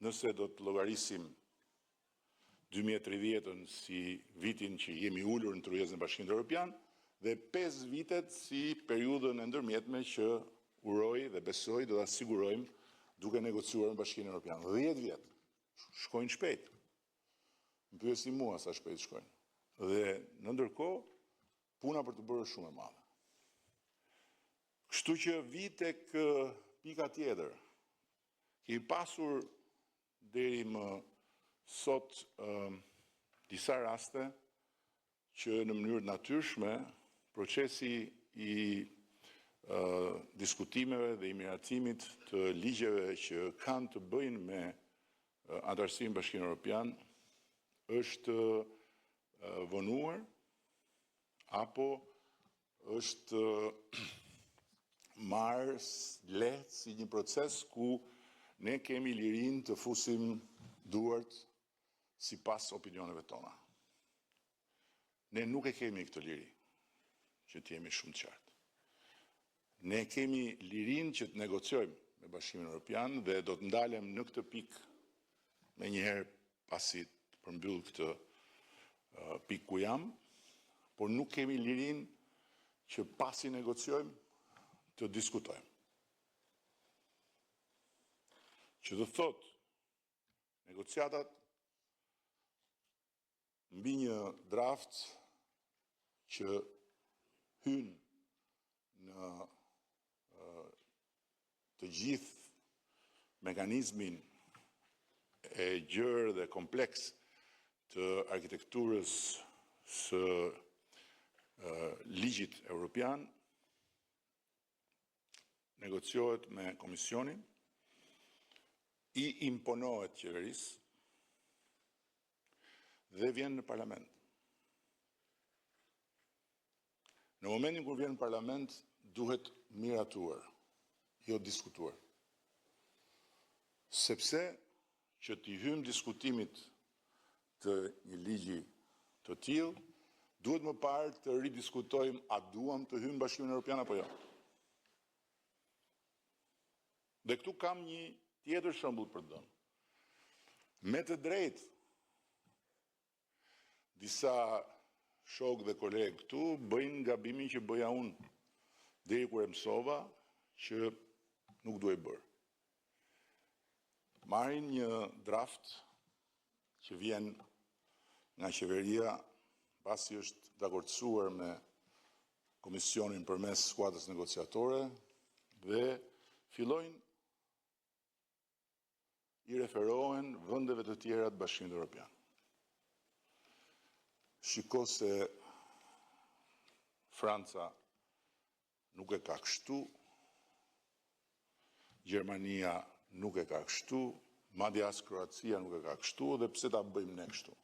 Nëse do të llogarisim 2030 si vitin që jemi ulur në tryezën e Bashkimit Evropian dhe 5 vitet si periudhën e ndërmjetme që uroj dhe besoj do ta sigurojmë duke negociuar me Bashkimin Evropian. 10 vjet. Shkojnë shpejt. Më pyesni mua sa shpejt shkojnë. Dhe në ndërkohë puna për të bërë shumë e madhe. Kështu që vi tek pika tjetër. Kemi pasur deri më sot disa raste që në mënyrë natyrshme procesi i diskutimeve dhe i miratimit të ligjeve që kanë të bëjnë me antarësinë në Bashkimin Evropian është vonuar apo është marrë lehtë si një proces ku ne kemi lirinë të fusim duart sipas opinioneve tona. Ne nuk e kemi këtë liri, që të jemi shumë të qartë. Ne kemi lirinë që të negociojmë me Bashkimin Evropian dhe do të ndalem në këtë pikë me njëherë pasi të përmbyll këtë pikë ku jam, por nuk kemi lirinë që pasi negociojmë të diskutojmë. Që do thotë negociatat mbi një draft që hyn në të gjithë mekanizmin e gjerë dhe kompleks të arkitekturës së ligjit evropian, negociohet me Komisionin, i imponohet qeverisë dhe vjen në parlament. Në momentin kur vjen në parlament, duhet miratuar, jo diskutuar. Sepse që t'i hymë diskutimit të një ligji të tillë, duhet më parë të ridiskutojmë a duam të hymë Bashkimin Evropian apo jo. Dhe këtu kam një tjetër shembull për të dhënë. Me të drejtë, disa shokë dhe kolegë këtu bëjnë gabimin që bëja unë deri kur e mësova që nuk duhet bërë. Marrin një draft që vjen nga qeveria pasi është dakordsuar me Komisionin përmes skuadrës negociatore dhe fillojnë i referohen vendeve të tjera të Bashkimit Evropian. Shiko se Franca nuk e ka kështu, Gjermania nuk e ka kështu, madje as Kroacia nuk e ka kështu, dhe pse ta bëjmë ne kështu.